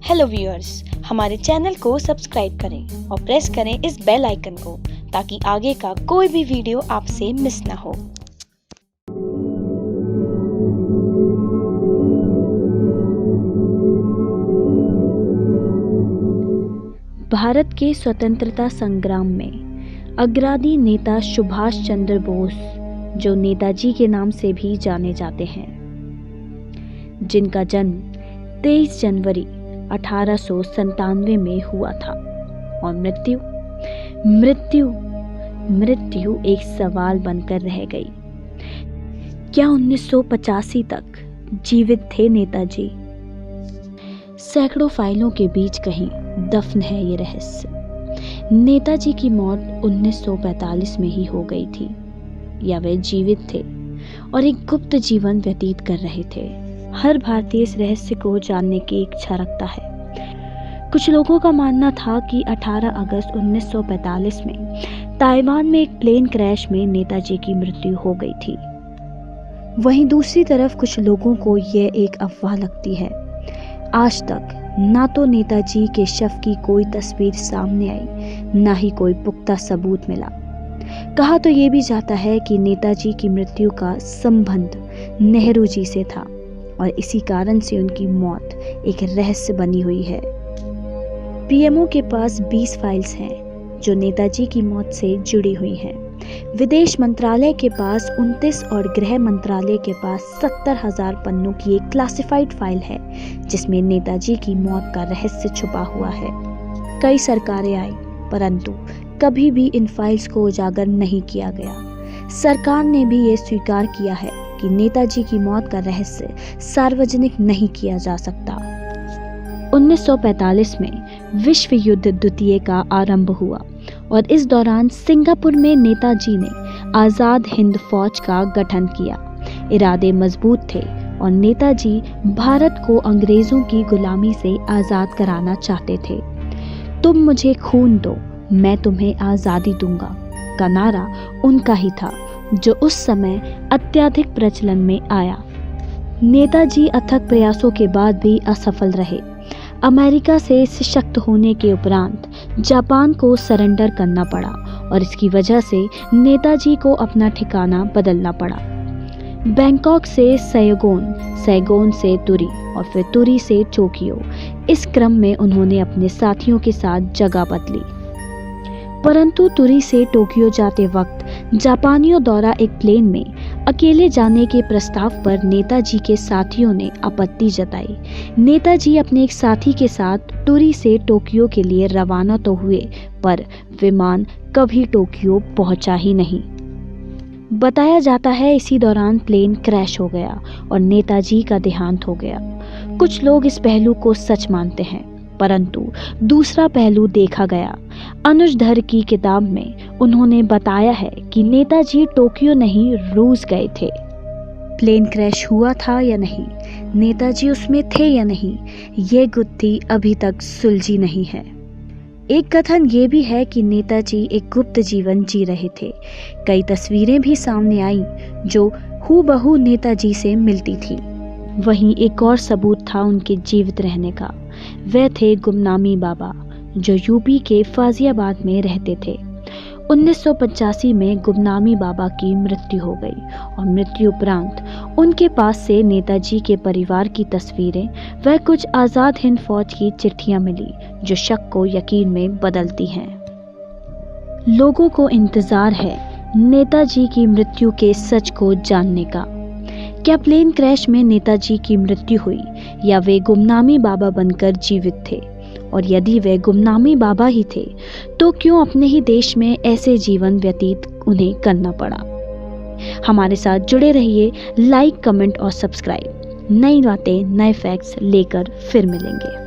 Hello viewers, हमारे channel को subscribe करें और प्रेस करें इस बेल आइकन को ताकि आगे का कोई भी वीडियो आपसे मिस ना हो। भारत के स्वतंत्रता संग्राम में अग्रणी नेता सुभाष चंद्र बोस, जो नेताजी के नाम से भी जाने जाते हैं, जिनका जन्म 23 जनवरी 1897 में हुआ था और मृत्यु एक सवाल बनकर रह गई। क्या 1985 तक जीवित थे नेताजी? सैकड़ों फाइलों के बीच कहीं दफन है ये रहस्य। नेताजी की मौत 1945 में ही हो गई थी, या वे जीवित थे और एक गुप्त जीवन व्यतीत कर रहे थे? हर भारतीय इस रहस्य को जानने की इच्छा रखता है। कुछ लोगों का मानना था कि 18 अगस्त 1945 में ताइवान में एक प्लेन क्रैश में नेताजी की मृत्यु हो गई थी। वहीं दूसरी तरफ कुछ लोगों को यह एक अफवाह लगती है। आज तक ना तो नेताजी के शव की कोई तस्वीर सामने आई, ना ही कोई पुख्ता सबूत मिला। कहा तो ये भी जाता है कि नेताजी की मृत्यु का संबंध नेहरू जी से था और इसी कारण से उनकी मौत एक रहस्य बनी हुई है। पीएमओ के पास 20 फाइल्स हैं जो नेताजी की मौत से जुड़ी हुई हैं। विदेश मंत्रालय के पास 29 और गृह मंत्रालय के पास 70,000 पन्नों की एक क्लासिफाइड फाइल है जिसमें नेताजी की मौत का रहस्य छुपा हुआ है। कई सरकारें आई, परंतु कभी भी इन फाइल्स को उजागर नहीं किया गया। सरकार ने भी ये स्वीकार किया है कि नेताजी की मौत का रहस्य सार्वजनिक नहीं किया जा सकता। 1945 में विश्व युद्ध द्वितीय का आरंभ हुआ और इस दौरान सिंगापुर में नेताजी ने आज़ाद हिंद फौज का गठन किया। इरादे मजबूत थे और नेताजी भारत को अंग्रेजों की गुलामी से आज़ाद कराना चाहते थे। तुम मुझे खून दो, मैं तुम्हें आज़ादी दूंगा का नारा उनका ही था, जो उस समय अत्यधिक प्रचलन में आया। नेताजी अथक प्रयासों के बाद भी असफल रहे। अमेरिका से सशक्त होने के उपरांत जापान को सरेंडर करना पड़ा और इसकी वजह से नेताजी को अपना ठिकाना बदलना पड़ा। बैंकॉक से सैगोन से तुरी और फिर तुरी से टोक्यो। इस क्रम में उन्होंने अपने साथियों के साथ जगह बदली, परंतु तुरी से टोक्यो जाते वक्त जापानियों द्वारा एक प्लेन में अकेले जाने के प्रस्ताव पर नेताजी के साथियों ने आपत्ति जताई। नेताजी अपने एक साथी के साथ तुरी से टोक्यो के लिए रवाना तो हुए, पर विमान कभी टोक्यो पहुंचा ही नहीं। बताया जाता है इसी दौरान प्लेन क्रैश हो गया और नेताजी का देहांत हो गया। कुछ लोग इस पहलू को सच मानते हैं, परंतु दूसरा पहलू देखा गया। अनुज धर की किताब में उन्होंने बताया है कि नेताजी टोक्यो नहीं, रूस गए थे। प्लेन क्रैश हुआ था या नहीं, नेताजी उसमें थे या नहीं, ये गुत्थी अभी तक सुलझी नहीं है। एक कथन ये भी है कि नेताजी एक गुप्त जीवन जी रहे थे। कई तस्वीरें भी सामने आईं जो हूबहू नेताजी से मिलती थी। वहीं एक और सबूत था उनके जीवित रहने का। वे थे गुमनामी बाबा, जो यूपी के फाजियाबाद में रहते थे। 1985 में गुमनामी बाबा की मृत्यु हो गई और मृत्यु उपरांत उनके पास से नेताजी के परिवार की तस्वीरें व कुछ आज़ाद हिंद फौज की चिट्ठियां मिली, जो शक को यकीन में बदलती हैं। लोगों को इंतजार है नेताजी की मृत्यु के सच को जानने का। क्या प्लेन क्रैश में नेताजी की मृत्यु हुई या वे गुमनामी बाबा बनकर जीवित थे? और यदि वे गुमनामी बाबा ही थे तो क्यों अपने ही देश में ऐसे जीवन व्यतीत उन्हें करना पड़ा? हमारे साथ जुड़े रहिए, लाइक, कमेंट और सब्सक्राइब। नई बातें, नए फैक्ट्स लेकर फिर मिलेंगे।